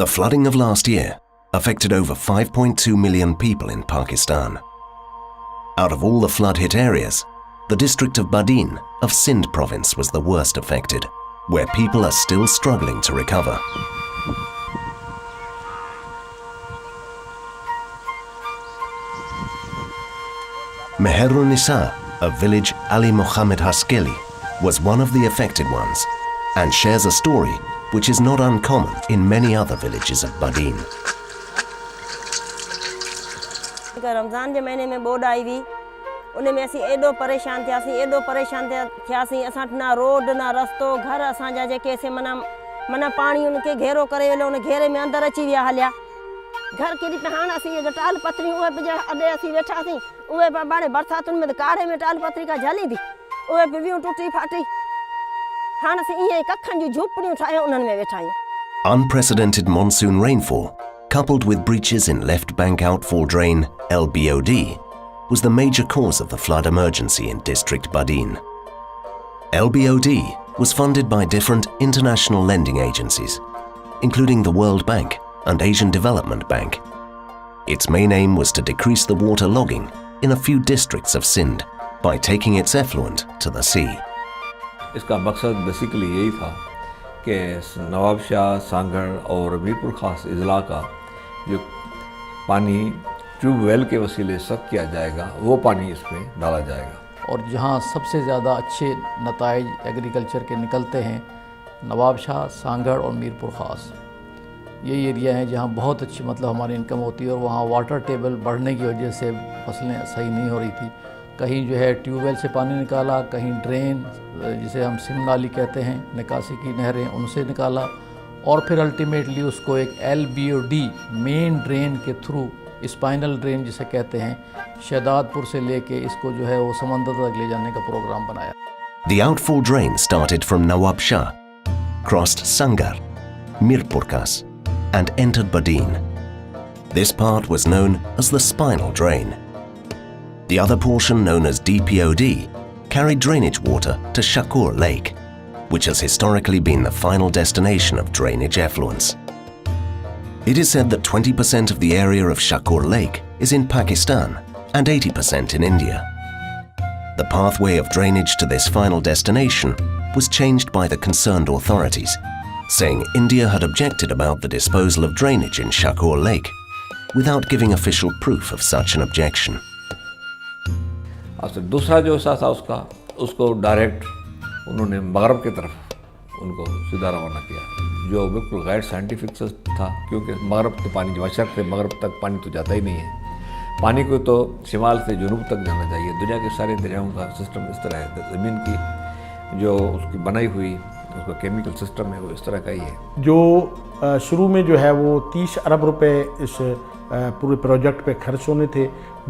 The flooding of last year affected over 5.2 million people in Pakistan. Out of all the flood-hit areas, the district of Badin of Sindh province was the worst affected, where people are still struggling to recover. Meherun-Nisa, a village Ali Mohammed Haskeli, was one of the affected ones and shares a story which is not uncommon in many other villages of Badin. Ramzan जे महीने में board आई हुई उन में असीं एॾो परेशान थियासीं असां ना रोड ना रस्तो घर असांजा जेके से मना पाणी उनके घेरो करे वेलो उन घेरे में अंदर अची विया हलिया घर केॾी हाणे असीं जो टाल पतरी उहे बि अॾे असीं वेठासीं उहे हाणे बरसातुनि में त काढ़े में टाल पतरी का झली थी उहे बि वियूं टुटी फाटी हाणे असीं ईअं कखनि जूं झूपड़ियूं ठाहे उन्हनि में वेठा आहियूं. Unprecedented monsoon rainfall, coupled with breaches in Left Bank Outfall Drain (LBOD), was the major cause of the flood emergency in District Badin. LBOD was funded by different international lending agencies, including the World Bank and Asian Development Bank. Its main aim was to decrease the water logging in a few districts of Sindh by taking its effluent to the sea. इसका मकसद basically यही था कि नवाबशाह, सांगढ़ और मीरपुर खास अजला का जो पानी ट्यूबवेल के वसीले सक किया जाएगा वो पानी इसमें डाला जाएगा. और जहाँ सबसे ज़्यादा अच्छे नताइज एग्रीकल्चर के निकलते हैं नवाबशाह, सांगढ़ और मीरपुर खास, ये एरिया हैं जहाँ बहुत अच्छी हमारी इनकम होती है और वहाँ वाटर टेबल बढ़ने की वजह से फसलें सही नहीं हो रही थी. कहीं जो है ट्यूबवेल से पानी निकाला, कहीं ड्रेन जिसे हम सिम नाली कहते हैं, निकासी की नहरें उनसे निकाला और फिर अल्टीमेटली उसको एक LBOD मेन ड्रेन के थ्रू स्पाइनल ड्रेन जिसे कहते हैं शहदादपुर से लेके इसको जो है वो समंदर तक ले जाने का प्रोग्राम बनाया. The outfall drain started from Nawab Shah, crossed Sangar, Mirpurkhas and entered Badin. This part was known as the spinal drain. The other portion, known as DPOD, carried drainage water to Shakur Lake, which has historically been the final destination of drainage effluents. It is said that 20% of the area of Shakur Lake is in Pakistan and 80% in India. The pathway of drainage to this final destination was changed by the concerned authorities, saying India had objected about the disposal of drainage in Shakur Lake without giving official proof of such an objection. और दूसरा जो हिस्सा था उसको direct उन्होंने मगरब की तरफ उनको सीधा रवाना किया, जो बिल्कुल गैर साइंटिफिक था क्योंकि मगरब से पानी मशरक़ से मगरब तक पानी तो जाता ही नहीं है. पानी को तो शिमाल से जुनूब तक जाना चाहिए. दुनिया के सारे दरियाओं का सिस्टम इस तरह है, ज़मीन की जो उसकी बनाई हुई उसका केमिकल सिस्टम है वो इस तरह का ही है. जो शुरू में जो है वो 30 अरब रुपए इस पूरे प्रोजेक्ट पे खर्च होने थे,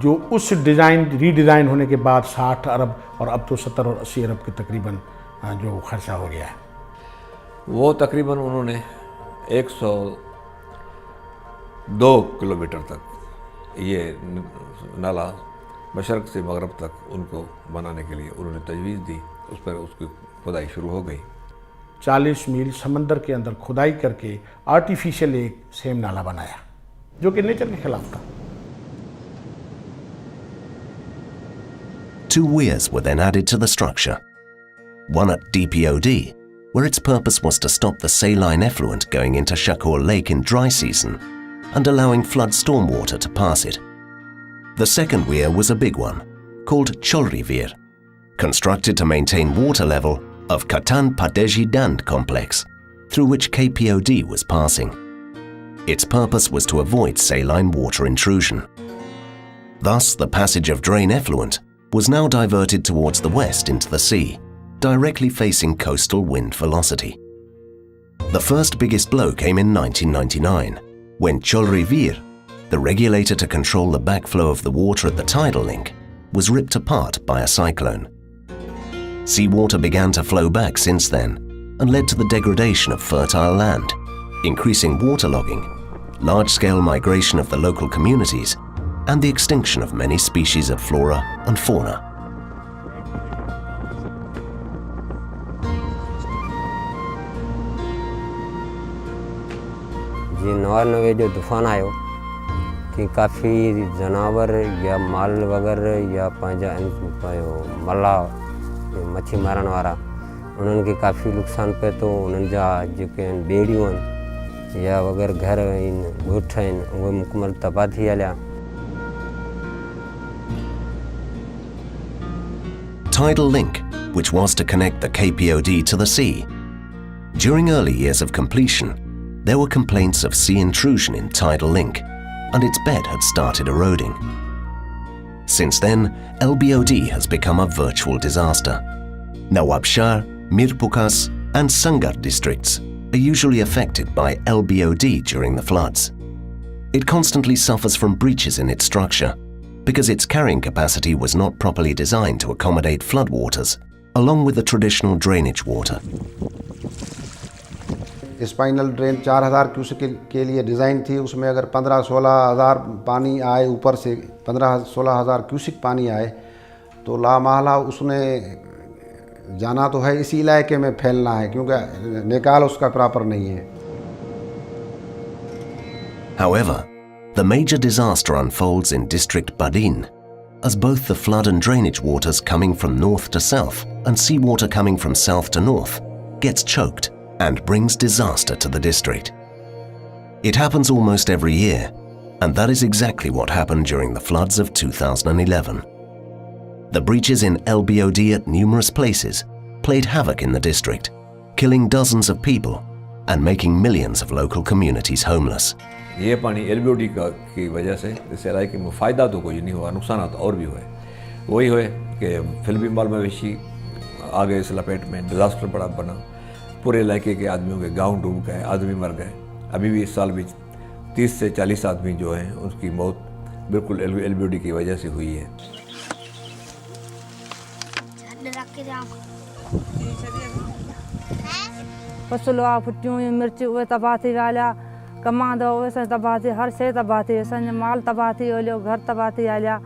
जो उस रीडिज़ाइन होने के बाद 60 अरब और अब तो 70 और 80 अरब के तकरीबन जो खर्चा हो गया है. वो तकरीबन उन्होंने 102 किलोमीटर तक ये नाला मशरक़ से मगरब तक उनको बनाने के लिए उन्होंने तजवीज़ दी. उस पर उसकी खुदाई शुरू हो गई. 40 मील समंदर के अंदर खुदाई करके आर्टिफिशियल एक सेम नाला बनाया जो कि नेचर के खिलाफ था. 2 weirs were then added to the structure. One at DPOD, where its purpose was to stop the saline effluent going into Shakur Lake in dry season and allowing flood stormwater to pass it. The second weir was a big one, called Cholri Veer, constructed to maintain water level of Katan Padeji Dand complex, through which KPOD was passing. Its purpose was to avoid saline water intrusion. Thus, the passage of drain effluent was now diverted towards the west into the sea, directly facing coastal wind velocity. The first biggest blow came in 1999, when Cholri Veer, the regulator to control the backflow of the water at the tidal link, was ripped apart by a cyclone. Seawater began to flow back since then and led to the degradation of fertile land, increasing waterlogging, large-scale migration of the local communities, and the extinction of many species of flora and fauna. जी 99 जो तूफ़ान आयो कि काफ़ी जानवर या माल वग़ैरह या पंहिंजा मला मच्छी मारण वारा उन्हनि खे काफ़ी नुक़सानु पए थो। उन्हनि जा जेके आहिनि ॿेड़ियूं आहिनि या वग़ैरह घर आहिनि ॻोठ आहिनि उहे मुकमल तबाह थी हलिया। Tidal link, which was to connect the KPOD to the sea. During early years of completion, there were complaints of sea intrusion in tidal link, and its bed had started eroding. Since then, LBOD has become a virtual disaster. Nawab Shah, Mir Pukas and Sangar districts are usually affected by LBOD during the floods. It constantly suffers from breaches in its structure because its carrying capacity was not properly designed to accommodate floodwaters, along with the traditional drainage water. Spinal drain 4000 cusec के लिए design थी। उसमें अगर 15-16 हज़ार पानी आए, ऊपर से 15-16 हज़ार क्यूसेक पानी आए तो लामहला उसने जाना तो है इसी इलाके में फैलना है, क्योंकि निकाल उसका प्रॉपर नहीं है। However, the major disaster unfolds in District Badin, as both the flood and drainage waters coming from north to south and seawater coming from south to north gets choked and brings disaster to the district. It happens almost every year, and that is exactly what happened during the floods of 2011. The breaches in LBOD at numerous places played havoc in the district, killing dozens of people and making millions of local communities homeless. ये पानी LBOD की वजह से इस इलाके में फ़ायदा तो कोई नहीं हुआ, नुकसान और भी हुए। वही हुए कि फिल्मी माल मवेशी आ गए इस लपेट में, डिज़ास्टर बड़ा बना, पूरे इलाके के आदमियों के गांव डूब गए, आदमी मर गए। अभी भी इस साल भी 30 से 40 आदमी जो हैं उनकी मौत बिल्कुल LBOD की वजह से हुई है। फसलुआ फुटियूं मिर्च उहे तबाह थी विया, कमांदो उहे तबाह थी, हर शइ तबाह थी, असांजो माल तबाह थी हलियो, घर तबाह थी हलिया,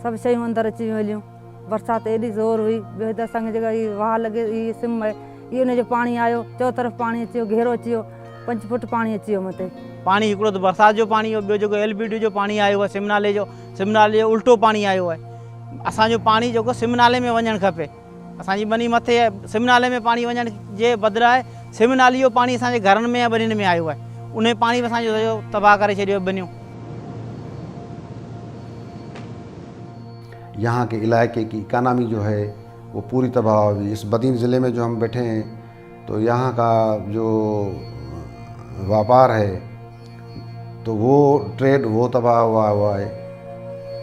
सभु शयूं अंदरि अची हलियूं। बरसाति एॾी ज़ोर हुई, ॿियो त असांखे जेका हीअ वाह लॻे हीअ सिम आहे, इहो हुनजो पाणी आयो, चओ तरफ़ पाणी अची वियो, घेरो अची वियो, 5 फुट पाणी अची वियो मथे। पाणी हिकिड़ो त बरसाति जो पाणी हो, ॿियो जेको LBOD जो पाणी आयो आहे सिमनाले जो उल्टो पाणी आयो आहे। असांजो पाणी जेको सिमनाले में वञणु खपे, असांजी बनी मथे आहे, सिमनाले में पाणी वञण जे बदिरां सिमनाली जो पाणी असांजे घरनि में या बनियुनि में आयो आहे, उन पाणी में असांजो सॼो तबाह करे छॾियो बनियूं। यहाँ के इलाके की इकानमी जो है वो पूरी तबाह हुई। इस बदीन ज़िले में जो हम बैठे हैं तो यहाँ का जो व्यापार है तो वो ट्रेड वो तबाह हुआ है।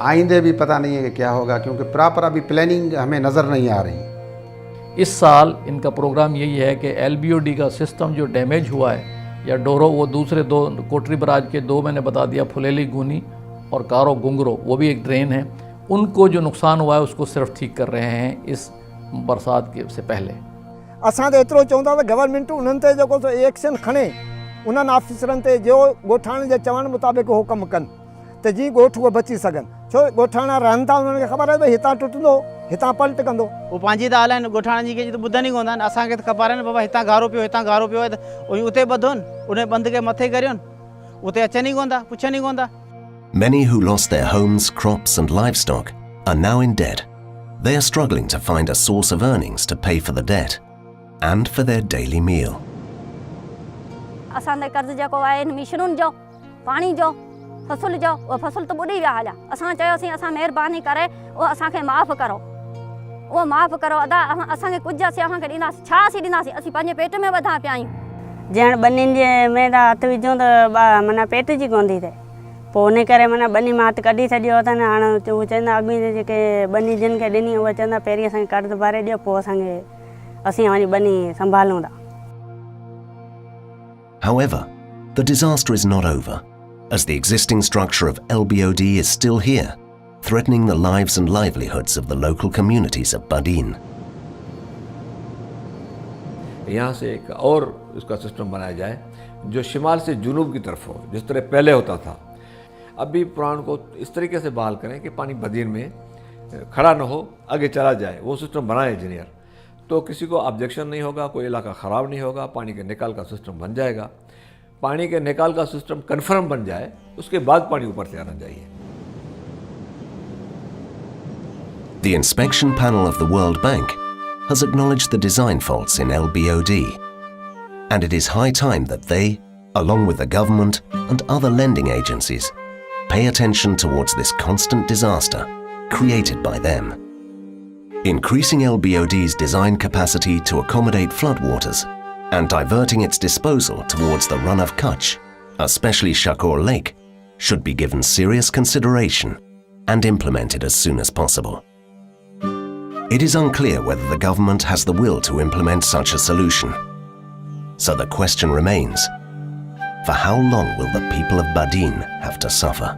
आइंदे भी पता नहीं है कि क्या होगा, क्योंकि प्रॉपर अभी प्लानिंग हमें नज़र नहीं आ रही। इस साल इनका प्रोग्राम यही है कि LBOD का सिस्टम जो डैमेज हुआ है या डोरो, वो दूसरे 2 कोटरी बराज के 2 मैंने बता दिया, फुलेली गुनी और कारो गुंगरो, वो भी एक ड्रेन है, उनको जो नुकसान हुआ है उसको सिर्फ ठीक कर रहे हैं इस बरसात के से पहले। असां तो एतिरो चवंदा त गवर्नमेंट उन्हनि ते जेको एक्शन खणे, उन्हनि ऑफिसरनि ते जो ॻोठाणे जे चवण मुताबिक़ हो कमु कनि त जीअं ॻोठ उहे बची सघनि। छो ॻोठाणा रहनि था, उन्हनि खे ख़बर आहे भई हितां टुटंदो, हितां पलट कंदो। वो पंहिंजी त हलाइनि, ॻोठाणनि जी कंहिंजी त ॿुधनि ई कोन था। असांखे त ख़बर आहे न बाबा हितां गारो पियो, हितां गारो पियो आहे त उते ॿधोनि, उन बंदि खे मथे करियोनि, उते अचनि ई कोन था, पुछनि ई कोन था। Many who lost their homes, crops and livestock are now in debt. They are struggling to find a source of earnings to pay for the debt and for their daily meal. असांजे कर्ज़ जेको आहे मिशनुनि जो, पाणी जो, फसल जो, उहो फसल त ॿुॾी विया हलिया। असां चयोसीं असां महिरबानी करे उहो असांखे माफ़ु करो, उहो माफ़ु करो, अदा असांखे कुझु असीं असांखे ॾींदासीं, छा असीं ॾींदासीं, असीं पंहिंजे पेट में वधा पिया आहियूं। ॼण बनियुनि जे में था हथु विझूं त माना पेट जी कोन थी थिए, पोइ उन करे माना बनी मां हथु कढी छॾियो अथनि। हाणे उहे चवंदा अॻु में जेके बनी जिन खे ॾिनी उहे चवंदा पहिरीं असांखे कर्ज़ु भरे ॾियो, पोइ असीं वञी बनी संभालूं था। However, the disaster is not over, as the existing structure of LBOD is still here, threatening the lives and livelihoods of the local communities of Badin. यहाँ से एक और इसका सिस्टम बनाया जाए जो शिमाल से जुनूब की तरफ हो, जिस तरह पहले होता था। अभी पुराण को इस तरीके से बहाल करें कि पानी बदीन में खड़ा न हो, आगे चला जाए, वो सिस्टम बनाए इंजीनियर, तो किसी को ऑब्जेक्शन नहीं होगा, कोई इलाका ख़राब नहीं होगा, पानी के निकाल का सिस्टम बन जाएगा। पानी के निकाल का सिस्टम कन्फर्म बन जाए, उसके बाद पानी ऊपर से आना चाहिए। The inspection panel of the World Bank has acknowledged the design faults in LBOD, and it is high time that they, along with the government and other lending agencies, pay attention towards this constant disaster created by them. Increasing LBOD's design capacity to accommodate floodwaters and diverting its disposal towards the run of Kutch, especially Shakur Lake, should be given serious consideration and implemented as soon as possible. It is unclear whether the government has the will to implement such a solution. So the question remains, for how long will the people of Badin have to suffer?